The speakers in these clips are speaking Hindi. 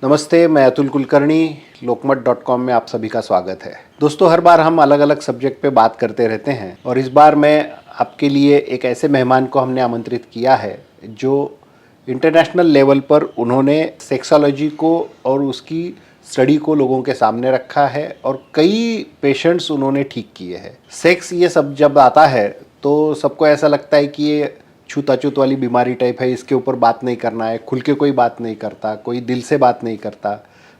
नमस्ते, मैं अतुल कुलकर्णी। लोकमत.com में आप सभी का स्वागत है। दोस्तों, हर बार हम अलग अलग सब्जेक्ट पे बात करते रहते हैं और इस बार मैं आपके लिए एक ऐसे मेहमान को हमने आमंत्रित किया है जो इंटरनेशनल लेवल पर उन्होंने सेक्सोलॉजी को और उसकी स्टडी को लोगों के सामने रखा है और कई पेशेंट्स उन्होंने ठीक किए हैं। सेक्स ये सब जब आता है तो सबको ऐसा लगता है कि ये छूताछूत वाली बीमारी टाइप है, इसके ऊपर बात नहीं करना है, खुल के कोई बात नहीं करता, कोई दिल से बात नहीं करता।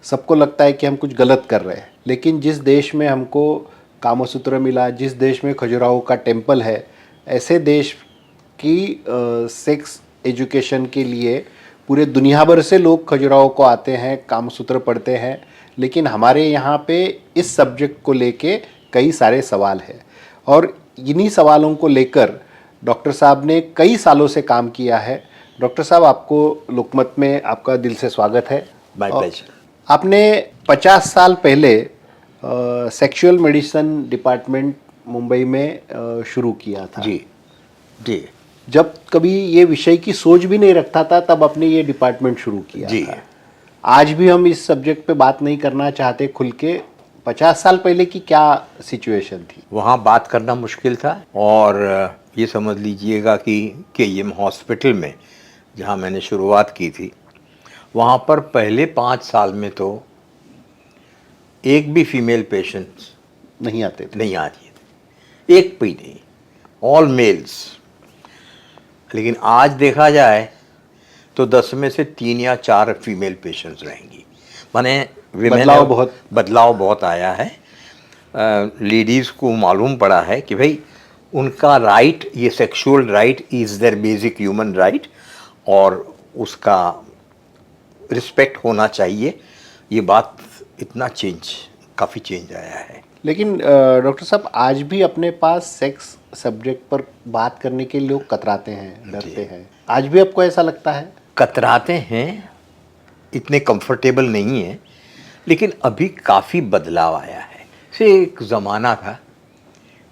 सबको लगता है कि हम कुछ गलत कर रहे हैं। लेकिन जिस देश में हमको कामसूत्र मिला, जिस देश में खजुराहो का टेम्पल है, ऐसे देश की सेक्स एजुकेशन के लिए पूरे दुनिया भर से लोग खजुराहो को आते हैं, कामसूत्र पढ़ते हैं। लेकिन हमारे यहाँ पे इस सब्जेक्ट को लेके कई सारे सवाल हैं और इन्हीं सवालों को लेकर डॉक्टर साहब ने कई सालों से काम किया है। डॉक्टर साहब, आपको लोकमत में आपका दिल से स्वागत है। My pleasure. आपने 50 साल पहले सेक्सुअल मेडिसिन डिपार्टमेंट मुंबई में शुरू किया था। जी जी जब कभी ये विषय की सोच भी नहीं रखता था तब आपने ये डिपार्टमेंट शुरू किया जी था। आज भी हम इस सब्जेक्ट पे बात नहीं करना चाहते खुल के। 50 साल पहले की क्या सिचुएशन थी? वहाँ बात करना मुश्किल था और ये समझ लीजिएगा कि केईएम हॉस्पिटल में जहाँ मैंने शुरुआत की थी वहाँ पर पहले 5 साल में तो एक भी फीमेल पेशेंट्स नहीं आते थे। नहीं आती थी, एक भी नहीं, ऑल मेल्स। लेकिन आज देखा जाए तो 10 में से 3 या 4 फीमेल पेशेंट्स रहेंगी। माने बदलाव बहुत आया है। लेडीज़ को मालूम पड़ा है कि भाई उनका राइट, ये sexual right is their basic human right और उसका रिस्पेक्ट होना चाहिए। ये बात काफ़ी चेंज आया है। लेकिन डॉक्टर साहब, आज भी अपने पास सेक्स सब्जेक्ट पर बात करने के लोग कतराते हैं, डरते हैं। आज भी आपको ऐसा लगता है? कतराते हैं, इतने कंफर्टेबल नहीं है, लेकिन अभी काफ़ी बदलाव आया है। से एक ज़माना था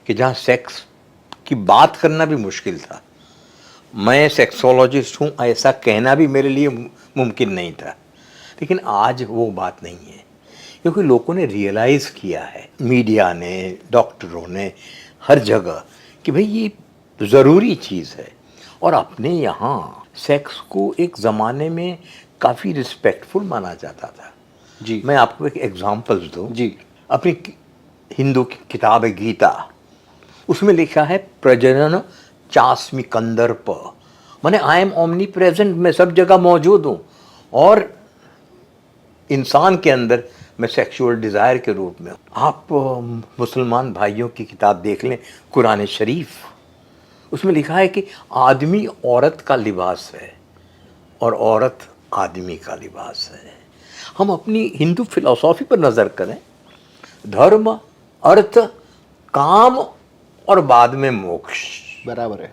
कि जहाँ सेक्स की बात करना भी मुश्किल था। मैं सेक्सोलॉजिस्ट हूँ ऐसा कहना भी मेरे लिए मुमकिन नहीं था। लेकिन आज वो बात नहीं है, क्योंकि लोगों ने रियलाइज़ किया है, मीडिया ने, डॉक्टरों ने, हर जगह, कि भाई ये ज़रूरी चीज़ है। और अपने यहाँ सेक्स को एक ज़माने में काफ़ी रिस्पेक्टफुल माना जाता था। जी। मैं आपको एक एग्जांपल्स दूँ। जी। अपनी हिंदू की किताब है गीता, उसमें लिखा है प्रजनन चास्मि कंदर्प, माने आई एम ओमनी प्रेजेंट, मैं सब जगह मौजूद हूँ। और इंसान के अंदर मैं सेक्सुअल डिज़ायर के रूप में। आप मुसलमान भाइयों की किताब देख लें, कुरान शरीफ, उसमें लिखा है कि आदमी औरत का लिबास है और औरत आदमी का लिबास है। हम अपनी हिंदू फिलॉसफी पर नज़र करें, धर्म, अर्थ, काम और बाद में मोक्ष। बराबर है।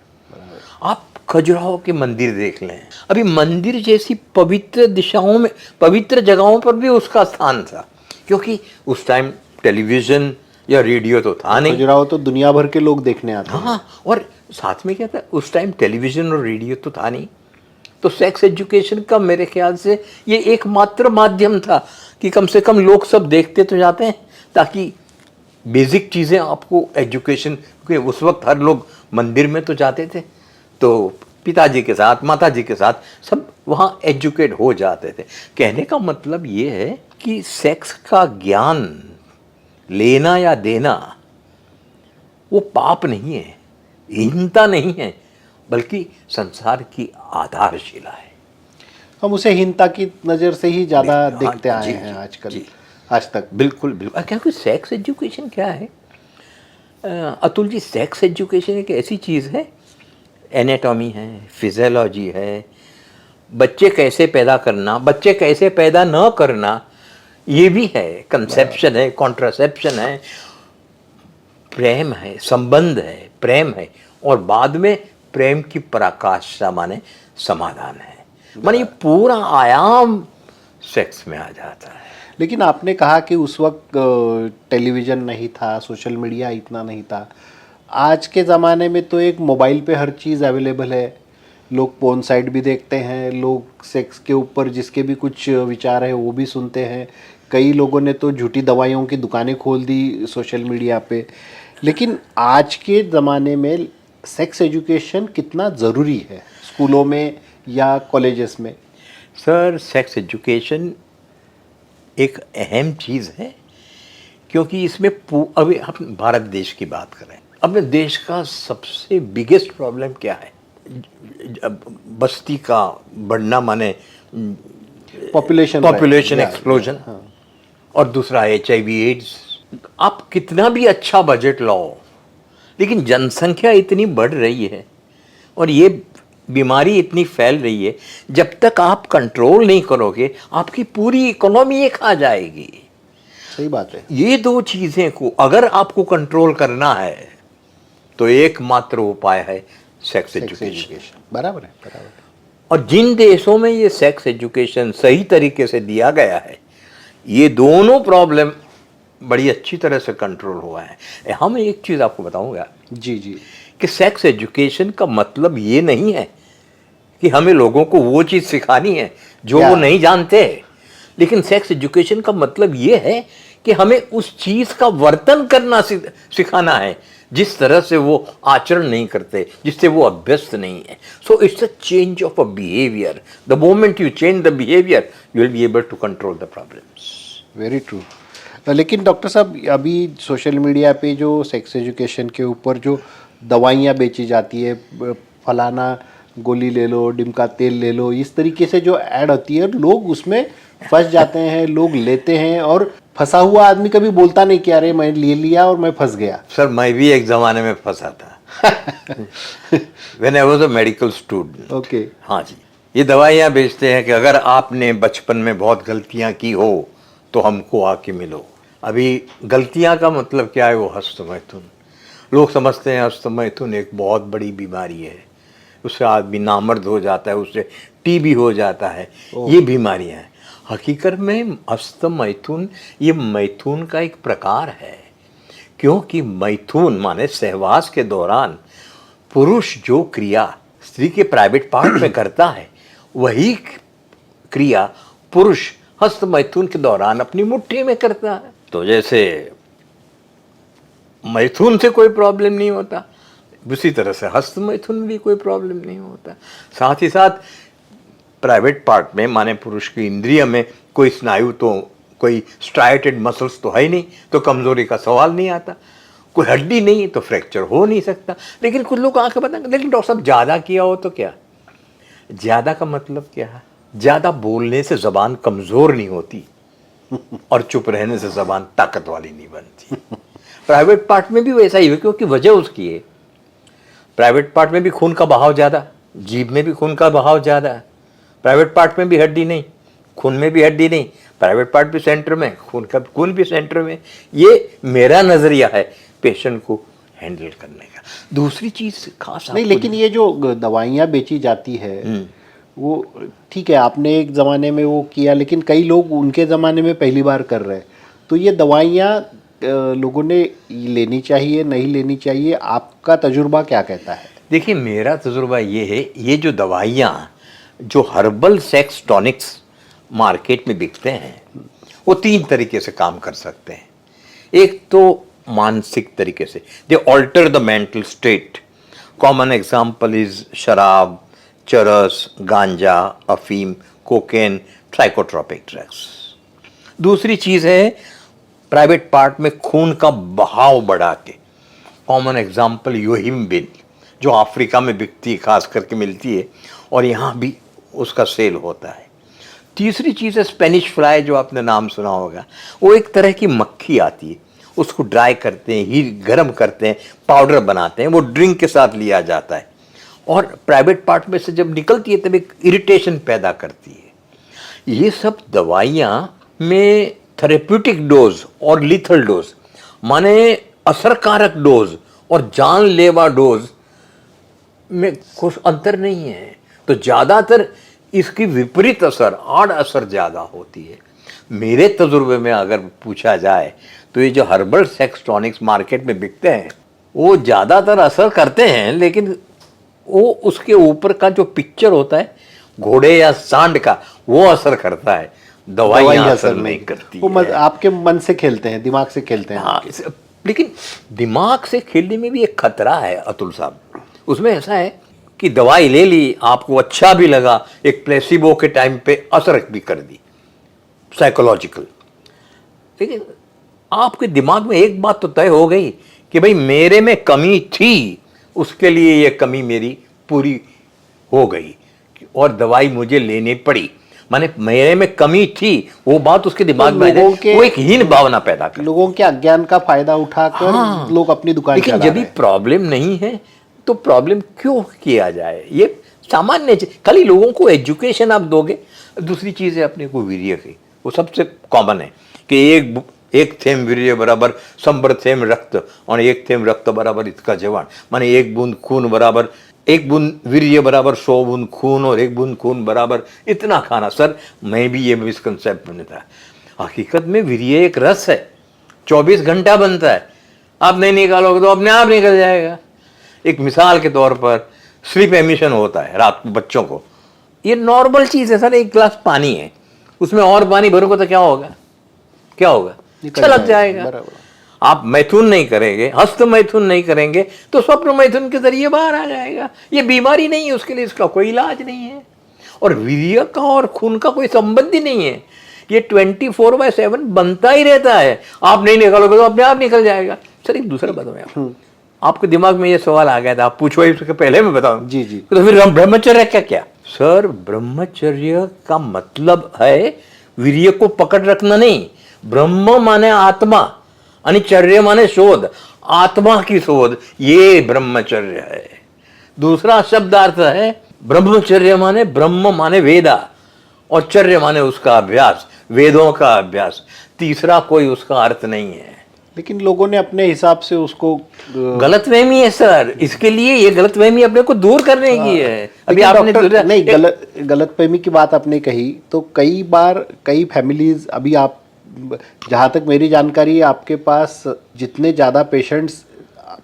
आप खजुराहो के मंदिर देख लें, अभी मंदिर जैसी पवित्र दिशाओं में, पवित्र जगहों पर भी उसका स्थान था, क्योंकि उस टाइम टेलीविज़न या रेडियो तो था नहीं। खजुराहो तो दुनिया भर के लोग देखने आते हैं। हाँ, और साथ में क्या था, उस टाइम टेलीविज़न और रेडियो तो था नहीं। तो सेक्स एजुकेशन का मेरे ख्याल से ये एकमात्र माध्यम था कि कम से कम लोग सब देखते तो जाते हैं, ताकि बेसिक चीज़ें आपको एजुकेशन, क्योंकि उस वक्त हर लोग मंदिर में तो जाते थे, तो पिताजी के साथ, माताजी के साथ सब वहाँ एजुकेट हो जाते थे। कहने का मतलब ये है कि सेक्स का ज्ञान लेना या देना वो पाप नहीं है, हीनता नहीं है, बल्कि संसार की आधारशिला है। हम उसे हीनता की नज़र से ही ज़्यादा देखते आए जी, हैं जी, आजकल, जी। आज तक। बिल्कुल बिल्कुल, क्योंकि सेक्स एजुकेशन क्या है अतुल जी, सेक्स एजुकेशन एक ऐसी चीज़ है, एनाटॉमी है, फिजियोलॉजी है, बच्चे कैसे पैदा करना, बच्चे कैसे पैदा न करना, ये भी है, कंसेप्शन है, कॉन्ट्रासेप्शन है, प्रेम है, संबंध है, प्रेम है, और बाद में प्रेम की पराकाष्ठा माने समाधान है। माने ये पूरा आयाम सेक्स में आ जाता है। लेकिन आपने कहा कि उस वक्त टेलीविज़न नहीं था, सोशल मीडिया इतना नहीं था। आज के ज़माने में तो एक मोबाइल पे हर चीज़ अवेलेबल है। लोग पोर्न साइट भी देखते हैं, लोग सेक्स के ऊपर जिसके भी कुछ विचार है वो भी सुनते हैं। कई लोगों ने तो झूठी दवाइयों की दुकानें खोल दी सोशल मीडिया पे। लेकिन आज के ज़माने में सेक्स एजुकेशन कितना ज़रूरी है स्कूलों में या कॉलेजेस में? सर, सेक्स एजुकेशन एक अहम चीज़ है, क्योंकि इसमें अभी हम भारत देश की बात करें, अपने देश का सबसे बिगेस्ट प्रॉब्लम क्या है? बस्ती का बढ़ना, माने पॉपुलेशन एक्सप्लोजन, और दूसरा HIV एड्स। आप कितना भी अच्छा बजट लाओ, लेकिन जनसंख्या इतनी बढ़ रही है और ये बीमारी इतनी फैल रही है, जब तक आप कंट्रोल नहीं करोगे आपकी पूरी इकोनॉमी ये खा जाएगी। सही बात है। ये दो चीज़ें को अगर आपको कंट्रोल करना है तो एकमात्र उपाय है सेक्स एजुकेशन। बराबर है, बराबर है। और जिन देशों में ये सेक्स एजुकेशन सही तरीके से दिया गया है, ये दोनों प्रॉब्लम बड़ी अच्छी तरह से कंट्रोल हुआ है। हम एक चीज़ आपको बताऊंगा जी जी। कि सेक्स एजुकेशन का मतलब ये नहीं है कि हमें लोगों को वो चीज़ सिखानी है जो वो नहीं जानते, लेकिन सेक्स एजुकेशन का मतलब ये है कि हमें उस चीज़ का वर्तन करना सिखाना है जिस तरह से वो आचरण नहीं करते, जिससे वो अभ्यस्त नहीं है। So it's a change of a behaviour. The moment you change the behaviour, you will be able to control the problems. Very true. लेकिन डॉक्टर साहब, अभी सोशल मीडिया पे जो सेक्स एजुकेशन के ऊपर जो दवाइयाँ बेची जाती है, फलाना गोली ले लो, डिमका तेल ले लो, इस तरीके से जो ऐड होती है, लोग उसमें फंस जाते हैं, लोग लेते हैं, और फंसा हुआ आदमी कभी बोलता नहीं कि अरे मैं ले लिया और मैं फंस गया। सर, मैं भी एक ज़माने में फंसा था when I was a medical student. Okay. हाँ जी, ये दवाइयाँ बेचते हैं कि अगर आपने बचपन में बहुत गलतियाँ की हो तो हमको आके मिलो। अभी गलतियाँ का मतलब क्या है? वो हस्तमैथुन। लोग समझते हैं हस्तमैथुन एक बहुत बड़ी बीमारी है, उससे आदमी नामर्द हो जाता है, उससे टीबी हो जाता है, ये बीमारियां हैं। हकीकत में हस्तमैथुन ये मैथुन का एक प्रकार है, क्योंकि मैथुन माने सहवास के दौरान पुरुष जो क्रिया स्त्री के प्राइवेट पार्ट में करता है, वही क्रिया पुरुष हस्तमैथुन के दौरान अपनी मुट्ठी में करता है। तो जैसे मैथुन से कोई प्रॉब्लम नहीं होता, उसी तरह से हस्तमैथुन में भी कोई प्रॉब्लम नहीं होता। साथ ही साथ प्राइवेट पार्ट में माने पुरुष की इंद्रिय में कोई स्नायु, तो कोई स्ट्राइटेड मसल्स तो है ही नहीं, तो कमजोरी का सवाल नहीं आता। कोई हड्डी नहीं तो फ्रैक्चर हो नहीं सकता। लेकिन कुछ लोग आके बताएंगे लेकिन डॉक्टर साहब ज़्यादा किया हो तो क्या? ज़्यादा का मतलब क्या है? ज़्यादा बोलने से ज़बान कमज़ोर नहीं होती और चुप रहने से ज़बान ताकत वाली नहीं बनती। प्राइवेट पार्ट में भी वैसा ही है, क्योंकि वजह उसकी है। प्राइवेट पार्ट में भी खून का बहाव ज़्यादा, जीभ में भी खून का बहाव ज़्यादा है। प्राइवेट पार्ट में भी हड्डी नहीं, खून में भी हड्डी नहीं, प्राइवेट पार्ट भी सेंटर में, खून भी सेंटर में। ये मेरा नज़रिया है पेशेंट को हैंडल करने का। दूसरी चीज़ खास नहीं, लेकिन ये जो दवाइयाँ बेची जाती है वो ठीक है, आपने एक ज़माने में वो किया, लेकिन कई लोग उनके ज़माने में पहली बार कर रहे हैं, तो ये दवाइयाँ लोगों ने लेनी चाहिए, नहीं लेनी चाहिए? आपका तजुर्बा क्या कहता है? देखिए, मेरा तजुर्बा ये है, ये जो दवाइयाँ जो हर्बल सेक्स टॉनिक्स मार्केट में बिकते हैं, वो 3 तरीके से काम कर सकते हैं। एक तो मानसिक तरीके से, they alter the mental state. Common example is sharab, charas, गांजा, अफीम, कोकेन, साइकोट्रोपिक ड्रग्स। दूसरी चीज़ है प्राइवेट पार्ट में खून का बहाव बढ़ा के। कॉमन एग्जाम्पल योहिम्बिन, जो अफ्रीका में बिकती है, खास करके मिलती है, और यहाँ भी उसका सेल होता है। तीसरी चीज़ है स्पेनिश फ्लाई, जो आपने नाम सुना होगा। वो एक तरह की मक्खी आती है, उसको ड्राई करते हैं, हीट गर्म करते हैं, पाउडर बनाते हैं, वो ड्रिंक के साथ लिया जाता है, और प्राइवेट पार्ट में से जब निकलती है तब एक इरिटेशन पैदा करती है। ये सब दवाइयाँ में थेरेप्यूटिक डोज और लीथल डोज, माने असरकारक डोज और जानलेवा डोज में कुछ अंतर नहीं है। तो ज़्यादातर इसकी विपरीत असर, आड़ असर ज़्यादा होती है। मेरे तजुर्बे में अगर पूछा जाए तो ये जो हर्बल सेक्स टॉनिक्स मार्केट में बिकते हैं, वो ज़्यादातर असर करते हैं, लेकिन वो उसके ऊपर का जो पिक्चर होता है घोड़े या सांड का, वो असर करता है, दवाई असर नहीं करती वो है। आपके मन से खेलते हैं, दिमाग से खेलते हैं। हाँ, लेकिन दिमाग से खेलने में भी एक खतरा है अतुल साहब। उसमें ऐसा है कि दवाई ले ली, आपको अच्छा भी लगा, एक प्लेसिबो के टाइम पे असर भी कर दी, साइकोलॉजिकल। लेकिन आपके दिमाग में एक बात तो तय हो गई कि भाई मेरे में कमी थी, उसके लिए ये कमी मेरी पूरी हो गई और दवाई मुझे लेनी पड़ी। माने मेरे में कमी थी, वो बात उसके दिमाग में लोगों है, के- वो एक हीन भावना पैदा कर। लोगों के अज्ञान का फायदा उठाकर हाँ, लोग अपनी दुकान लेकिन चला जब रहे भी हैं। प्रॉब्लम नहीं है तो प्रॉब्लम क्यों किया जाए, ये सामान्य खाली लोगों को एजुकेशन आप दोगे। दूसरी चीज है अपने को वीर्य की, वो सबसे कॉमन है कि एक थेम वीर्य बराबर संबर थेम रक्त और एक थेम रक्त बराबर इसका जवान। माने एक बूंद खून बराबर, एक बूंद वीर्य बराबर 100 बूंद खून और एक बूंद खून बराबर इतना खाना। सर मैं भी ये मिसकंसेप्ट में था। हकीकत में वीर्य एक रस है, 24 घंटा बनता है, आप नहीं निकालोगे तो अपने आप निकल जाएगा। एक मिसाल के तौर पर स्लीप एमिशन होता है रात को बच्चों को, ये नॉर्मल चीज है सर। एक गिलास पानी है, उसमें और पानी भरोगे तो क्या होगा, क्या होगा, छलक जाएगा। बराबर। आप मैथुन नहीं करेंगे, हस्त मैथुन नहीं करेंगे तो स्वप्न मैथुन के जरिए बाहर आ जाएगा। ये बीमारी नहीं है, उसके लिए इसका कोई इलाज नहीं है। और वीर्य का और खून का कोई संबंध ही नहीं है, ये 24/7 बनता ही रहता है। आप नहीं निकालोगे तो अपने आप निकल जाएगा। सर एक दूसरा बताओ, आपके दिमाग में ये सवाल आ गया था, आप पूछो इसके पहले मैं बताऊं। जी जी। तो फिर ब्रह्मचर्य क्या क्या? सर ब्रह्मचर्य का मतलब है वीर्य को पकड़ रखना नहीं। ब्रह्म माने आत्मा, आणि चर्य माने शोध, आत्मा की शोध, ये ब्रह्मचर्य है। दूसरा शब्दार्थ है ब्रह्मचर्य माने ब्रह्म माने वेदा और चर्य माने उसका अभ्यास, वेदों का अभ्यास। तीसरा कोई उसका अर्थ नहीं है। लेकिन लोगों ने अपने हिसाब से उसको गलतफहमी है सर, इसके लिए ये गलतफहमी अपने को दूर करने की है। अभी लेकिन आपने डॉक्टर, नहीं, गलतफहमी की बात आपने कही तो कई बार कई फैमिलीज, अभी आप, जहाँ तक मेरी जानकारी है, आपके पास जितने ज़्यादा पेशेंट्स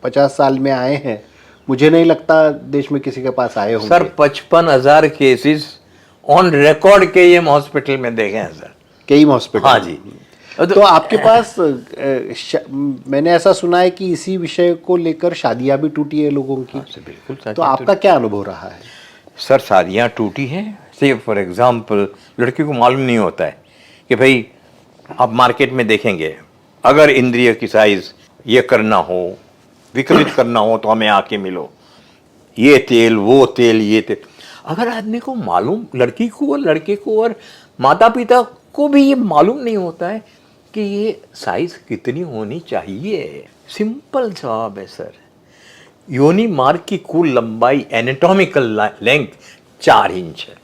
50 साल में आए हैं, मुझे नहीं लगता देश में किसी के पास आए होंगे। सर 55,000 केसेस ऑन रिकॉर्ड के एम हॉस्पिटल में देखे हैं सर, कई हॉस्पिटल। हाँ जी। तो आपके पास मैंने ऐसा सुना है कि इसी विषय को लेकर शादियां भी टूटी है लोगों की। बिल्कुल। तो आपका क्या अनुभव रहा है? सर शादियाँ टूटी हैं। से फॉर एग्जाम्पल लड़की को मालूम नहीं होता है कि भाई आप मार्केट में देखेंगे, अगर इंद्रिय की साइज ये करना हो, विकसित करना हो तो हमें आके मिलो, ये तेल वो तेल ये तेल। अगर आदमी को मालूम, लड़की को और लड़के को और माता पिता को भी ये मालूम नहीं होता है कि ये साइज कितनी होनी चाहिए। सिंपल जवाब है सर, योनि मार्ग की कुल लंबाई एनाटॉमिकल लेंथ 4 इंच है।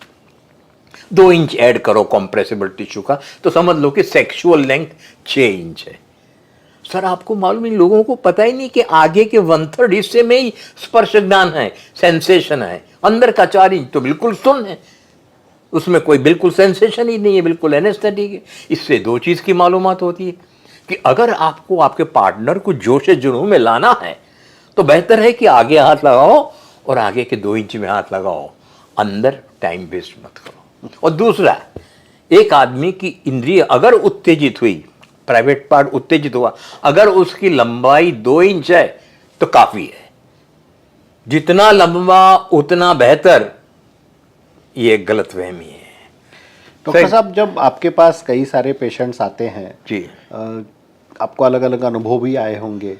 2 इंच ऐड करो कॉम्प्रेसिबल टिश्यू का तो समझ लो कि सेक्सुअल लेंथ 6 इंच है। सर आपको मालूम है, लोगों को पता ही नहीं कि आगे के 1/3 हिस्से में ही स्पर्श ज्ञान है, सेंसेशन है। अंदर का 4 इंच तो बिल्कुल सुन्न है, उसमें कोई बिल्कुल सेंसेशन ही नहीं है, बिल्कुल एनेस्थेटिक है। इससे 2 चीज की मालूमात होती है कि अगर आपको आपके पार्टनर को जोश जुनून में लाना है तो बेहतर है कि आगे हाथ लगाओ और आगे के 2 इंच में हाथ लगाओ, अंदर टाइम वेस्ट मत करो। और दूसरा, एक आदमी की इंद्रिय अगर उत्तेजित हुई, प्राइवेट पार्ट उत्तेजित हुआ, अगर उसकी लंबाई 2 इंच है तो काफी है। जितना लंबा उतना बेहतर, ये गलतफहमी है। डॉक्टर साहब, जब आपके पास कई सारे पेशेंट्स आते हैं जी, आपको अलग अलग अनुभव भी आए होंगे,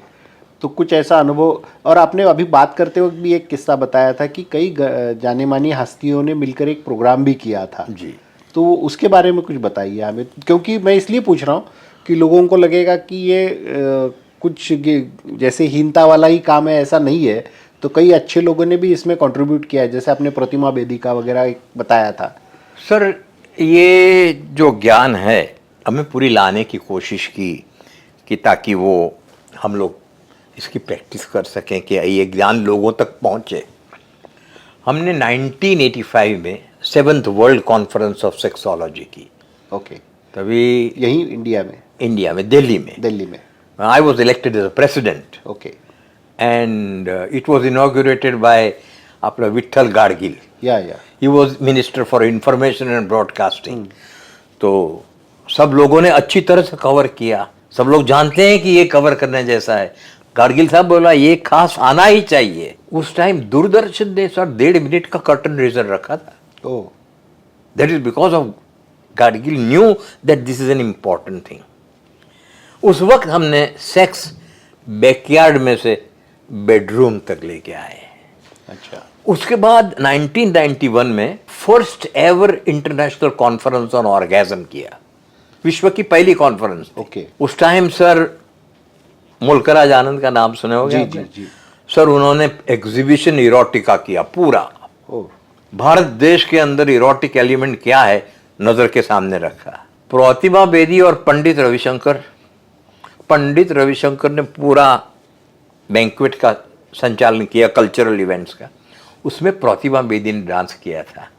तो कुछ ऐसा अनुभव, और आपने अभी बात करते वक्त भी एक किस्सा बताया था कि कई जाने मानी हस्तियों ने मिलकर एक प्रोग्राम भी किया था जी। तो उसके बारे में कुछ बताइए हमें, क्योंकि मैं इसलिए पूछ रहा हूँ कि लोगों को लगेगा कि ये कुछ जैसे हीनता वाला ही काम है, ऐसा नहीं है। तो कई अच्छे लोगों ने भी इसमें कंट्रीब्यूट किया है, जैसे आपने प्रतिमा बेदिका वगैरह एक बताया था। सर ये जो ज्ञान है हमें पूरी लाने की कोशिश की कि ताकि वो हम लोग इसकी प्रैक्टिस कर सकें कि ये ज्ञान लोगों तक पहुंचे। हमने 1985 में 7th world conference of sexology की। ओके। तभी यही इंडिया में दिल्ली में में I was elected as a president okay. and it was inaugurated by अपना विट्ठल गाडगिल, या he was minister for information and broadcasting. तो सब लोगों ने अच्छी तरह से कवर किया, सब लोग जानते हैं कि ये कवर करने जैसा है। गाडगिल साहब बोला ये खास आना ही चाहिए। उस टाइम दूरदर्शन ने सर 1.5 मिनट का कर्टन रेजर रखा था। Oh, that is because of Gadgil knew that this is an important thing. उस वक्त हमने सेक्स बैकयार्ड में से बेडरूम तक लेके आए। अच्छा। उसके बाद 1991 में first ever international conference on orgasm किया, विश्व की पहली कॉन्फ्रेंस। ओके। उस टाइम सर मुल्कराज आनंद का नाम सुने होंगे जी आपने? जी जी। सर उन्होंने एग्जीबिशन इरोटिका किया पूरा। ओ, भारत देश के अंदर इरोटिक एलिमेंट क्या है नजर के सामने रखा। प्रतिमा बेदी और पंडित रविशंकर ने पूरा बैंक्वेट का संचालन किया, कल्चरल इवेंट्स का। उसमें प्रतिमा बेदी ने डांस किया था।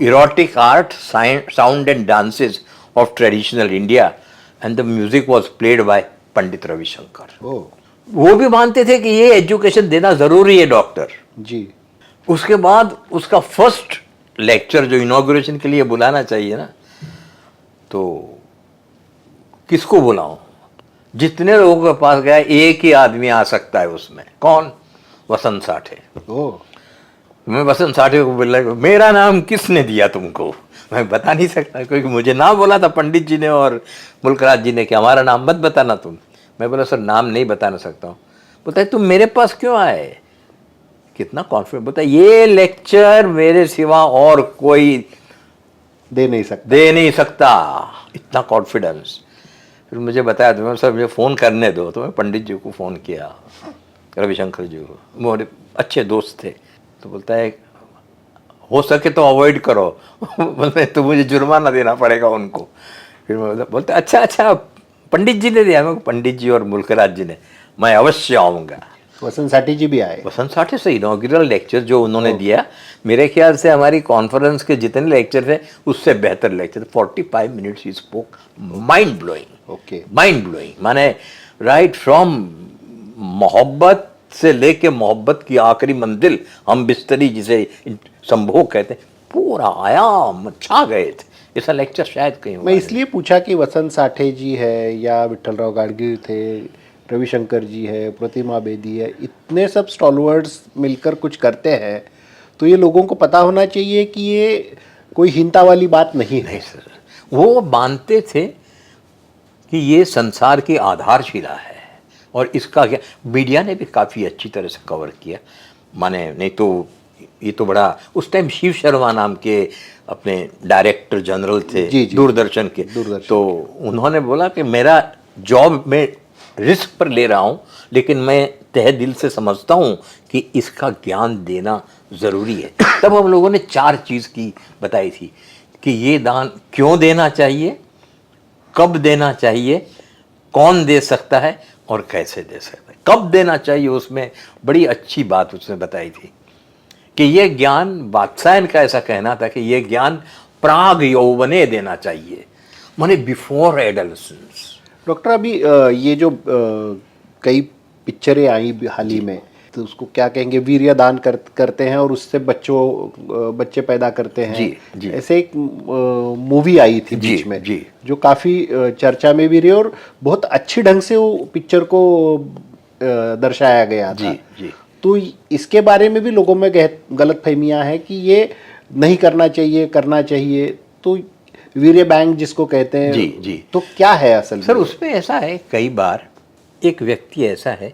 Erotic art, sound and dances of traditional India and the music was played by Pandit Ravishankar. Oh, वो भी मानते थे कि ये एजुकेशन देना जरूरी है डॉक्टर। जी। उसके बाद उसका फर्स्ट लेक्चर जो इनॉग्रेशन के लिए बुलाना चाहिए ना, तो किसको बुलाऊं? जितने लोगों के पास गया एक ही आदमी आ सकता है उसमें। कौन? वसंत साठे। ओ, मैं वसंत साठे को बोला मेरा नाम किसने दिया तुमको? मैं बता नहीं सकता, क्योंकि मुझे नाम बोला था पंडित जी ने और मुल्कराज जी ने कि हमारा नाम मत बताना तुम। मैं बोला सर नाम नहीं बताना सकता हूँ। बोलता है तुम मेरे पास क्यों आए? कितना कॉन्फिडेंट। बोलता है ये लेक्चर मेरे सिवा और कोई दे नहीं सकता। इतना कॉन्फिडेंस। फिर मुझे बताया तो मैं सर मुझे फ़ोन करने दो। तो मैं पंडित जी को फ़ोन किया, रविशंकर जी को, मेरे अच्छे दोस्त थे। तो बोलता है हो सके तो अवॉइड करो। बोलते तो मुझे जुर्माना देना पड़ेगा उनको। फिर मैं बोलता अच्छा पंडित जी ने दिया? मैं पंडित जी और मुल्कराज जी ने, मैं अवश्य आऊँगा। वसंत साठी जी भी आए? वसंत साठे से इनॉग्रल लेक्चर जो उन्होंने दिया, मेरे ख्याल से हमारी कॉन्फ्रेंस के जितने लेक्चर थे उससे बेहतर lecture. 45 minutes he spoke, mind blowing. Okay. Mind blowing माने राइट फ्रॉम मोहब्बत से लेके मोहब्बत की आखिरी मंजिल हम बिस्तरी जिसे संभोग कहते हैं, पूरा आयाम छा गए थे। ऐसा लेक्चर शायद कहीं मैं इसलिए पूछा कि वसंत साठे जी है या विट्ठलराव गाडगिल थे, रविशंकर जी है, प्रतिमा बेदी है, इतने सब स्टॉलवर्ड्स मिलकर कुछ करते हैं तो ये लोगों को पता होना चाहिए कि ये कोई हिंता वाली बात नहीं है। नहीं सर, वो मानते थे कि ये संसार की आधारशिला है और इसका क्या मीडिया ने भी काफ़ी अच्छी तरह से कवर किया। माने नहीं तो ये तो बड़ा, उस टाइम शिव शर्मा नाम के अपने डायरेक्टर जनरल थे जी, जी, दूरदर्शन के। तो उन्होंने बोला कि मेरा जॉब में रिस्क पर ले रहा हूँ, लेकिन मैं तहे दिल से समझता हूँ कि इसका ज्ञान देना ज़रूरी है। तब हम लोगों ने 4 चीज़ की बताई थी कि ये दान क्यों देना चाहिए, कब देना चाहिए, कौन दे सकता है और कैसे दे सकता है। कब देना चाहिए उसमें बड़ी अच्छी बात उसने बताई थी कि ये ज्ञान, वात्सायन का ऐसा कहना था कि ये ज्ञान प्राग यौवने देना चाहिए, माने बिफोर एडोलेसेंस। डॉक्टर अभी ये जो कई पिक्चरें आई हाल ही में, तो उसको क्या कहेंगे, वीर्यदान करते हैं और उससे बच्चे पैदा करते हैं। जी, जी। ऐसे एक मूवी आई थी बीच में जी। जो काफ़ी चर्चा में भी रही और बहुत अच्छी ढंग से वो पिक्चर को दर्शाया गया था। जी। तो इसके बारे में भी लोगों में गलत फहमियाँ हैं कि ये नहीं करना चाहिए, करना चाहिए। तो वीर्य बैंक जिसको कहते हैं, जी। तो क्या है असल सर में? उसमें ऐसा है, कई बार एक व्यक्ति ऐसा है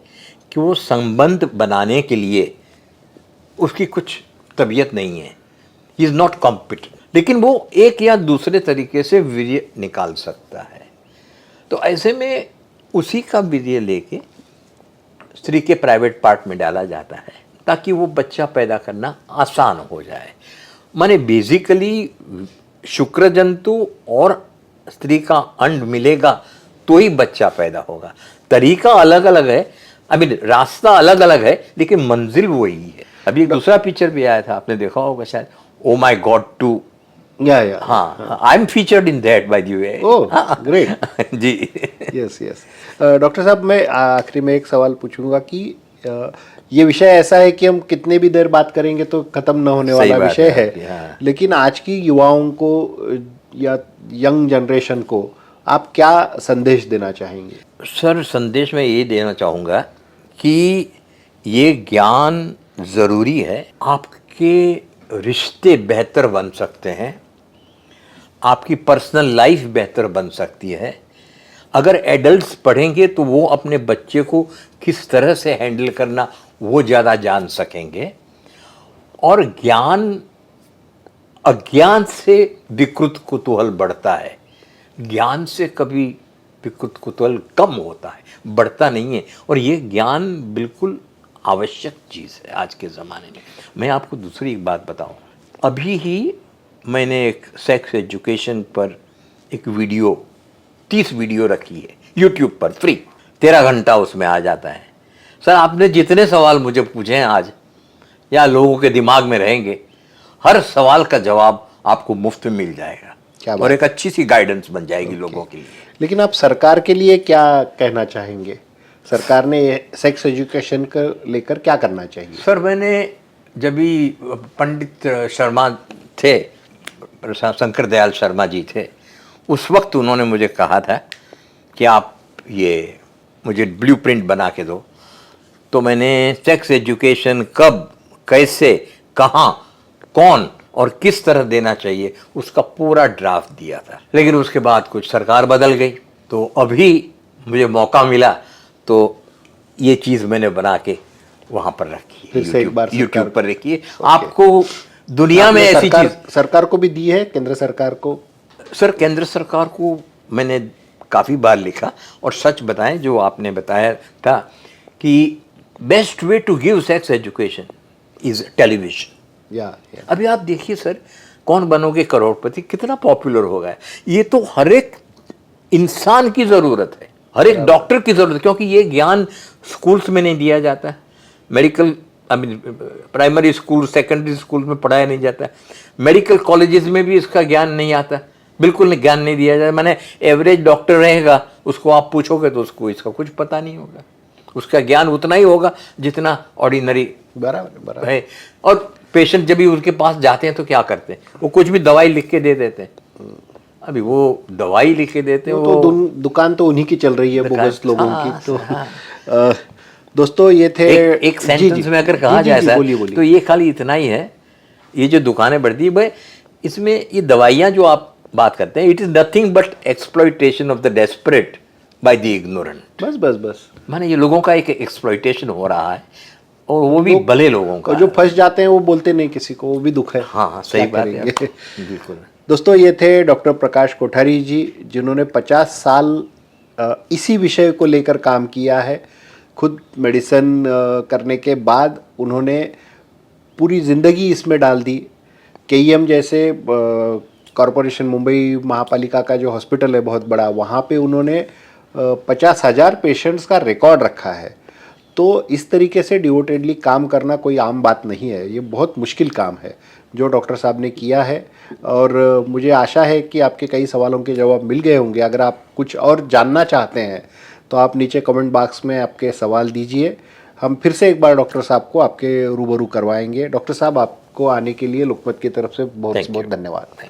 कि वो संबंध बनाने के लिए उसकी कुछ तबीयत नहीं है, ही इज़ नॉट कॉम्पिटेंट, लेकिन वो एक या दूसरे तरीके से वीर्य निकाल सकता है। तो ऐसे में उसी का वीर्य लेके स्त्री के प्राइवेट पार्ट में डाला जाता है ताकि वो बच्चा पैदा करना आसान हो जाए। माने बेसिकली शुक्र जंतु और स्त्री का अंड मिलेगा तो ही बच्चा पैदा होगा। तरीका अलग अलग है, अभी रास्ता अलग अलग है, लेकिन मंजिल वही है। अभी एक दूसरा पिक्चर भी आया था, आपने देखा होगा शायद, ओ माई गॉड 2। या हाँ, I am featured in that by the way. Oh great. जी। यस। डॉक्टर साहब, मैं आखिरी में एक सवाल पूछूंगा कि ये विषय ऐसा है कि हम कितने भी देर बात करेंगे तो खत्म न होने सही वाला बात विषय है है। आपकी, हाँ। लेकिन आज की युवाओं को या यंग जनरेशन को आप क्या संदेश देना चाहेंगे? सर, संदेश में ये देना चाहूँगा कि ये ज्ञान ज़रूरी है। आपके रिश्ते बेहतर बन सकते हैं, आपकी पर्सनल लाइफ बेहतर बन सकती है। अगर एडल्ट्स पढ़ेंगे तो वो अपने बच्चे को किस तरह से हैंडल करना वो ज़्यादा जान सकेंगे। और ज्ञान, अज्ञान से विकृत कुतूहल बढ़ता है, ज्ञान से कभी विकृत कुतूहल कम होता है, बढ़ता नहीं है। और ये ज्ञान बिल्कुल आवश्यक चीज़ है आज के ज़माने में। मैं आपको दूसरी एक बात बताऊं, अभी ही मैंने एक सेक्स एजुकेशन पर एक वीडियो, 30 वीडियो रखी है यूट्यूब पर, फ्री, 13 घंटा उसमें आ जाता है। सर, आपने जितने सवाल मुझे पूछे हैं आज या लोगों के दिमाग में रहेंगे, हर सवाल का जवाब आपको मुफ्त में मिल जाएगा। क्या बात और एक अच्छी सी गाइडेंस बन जाएगी लोगों के लिए। लेकिन आप सरकार के लिए क्या कहना चाहेंगे? सरकार ने सेक्स एजुकेशन को लेकर क्या करना चाहिए? सर, मैंने जब भी पंडित शर्मा थे, शंकर दयाल शर्मा जी थे, उस वक्त उन्होंने मुझे कहा था कि आप ये मुझे ब्लूप्रिंट बना के दो। तो मैंने सेक्स एजुकेशन कब, कैसे, कहाँ, कौन और किस तरह देना चाहिए उसका पूरा ड्राफ्ट दिया था। लेकिन उसके बाद कुछ सरकार बदल गई, तो अभी मुझे मौका मिला तो ये चीज़ मैंने बना के वहाँ पर रखी है, फिर से एक बार यूट्यूब पर रखी है। आपको दुनिया में ऐसी चीज़, सरकार को भी दी है, केंद्र सरकार को? सर, केंद्र सरकार को मैंने काफ़ी बार लिखा। और सच बताएं, जो आपने बताया था कि best way to give sex education is television. या अभी आप देखिए सर, कौन बनोगे करोड़पति कितना पॉपुलर हो गया है। ये तो हर एक इंसान की ज़रूरत है, हर एक डॉक्टर की ज़रूरत है, क्योंकि ये ज्ञान स्कूल्स में नहीं दिया जाता है। Medical, I mean primary school, secondary school में पढ़ाया नहीं जाता है। मेडिकल कॉलेजेस में भी इसका ज्ञान नहीं आता, बिल्कुल ज्ञान नहीं दिया जाता। मैंने एवरेज डॉक्टर रहेगा, उसको आप पूछोगे तो उसको इसका कुछ पता नहीं होगा। उसका ज्ञान उतना ही होगा जितना ऑर्डिनरी बराबर है। और पेशेंट जब भी उनके पास जाते हैं तो क्या करते हैं, वो कुछ भी दवाई लिख के दे देते हैं। अभी वो दवाई लिख के देते हैं, तो दुकान तो उन्हीं की चल रही है, बोगस लोगों की। तो दोस्तों, ये थे एक सेंटेंस में अगर कहा जाए सर, तो ये खाली इतना ही है, ये जो दुकानें बढ़ती है भाई, इसमें ये दवाइयाँ जो आप बात करते हैं, it is nothing but exploitation of the desperate by the ignorant. बस माने ये लोगों का एक एक्सप्लॉइटेशन हो रहा है, और वो भी भले लोगों का। जो फंस जाते हैं वो बोलते नहीं किसी को, वो भी दुख है। हाँ, सही बात है, बिल्कुल। दोस्तों, ये थे डॉक्टर प्रकाश कोठारी जी, जिन्होंने 50 साल इसी विषय को लेकर काम किया है। खुद मेडिसिन करने के बाद उन्होंने पूरी ज़िंदगी इसमें डाल दी। केईएम जैसे कॉरपोरेशन, मुंबई महापालिका का जो हॉस्पिटल है बहुत बड़ा, वहाँ पे उन्होंने 50,000 पेशेंट्स का रिकॉर्ड रखा है। तो इस तरीके से डिवोटेडली काम करना कोई आम बात नहीं है, ये बहुत मुश्किल काम है जो डॉक्टर साहब ने किया है। और मुझे आशा है कि आपके कई सवालों के जवाब मिल गए होंगे। अगर आप कुछ और जानना चाहते हैं तो आप नीचे कमेंट बॉक्स में आपके सवाल दीजिए। हम फिर से एक बार डॉक्टर साहब को आपके रूबरू करवाएंगे। डॉक्टर साहब, आपको आने के लिए लोकमत की तरफ से बहुत बहुत धन्यवाद।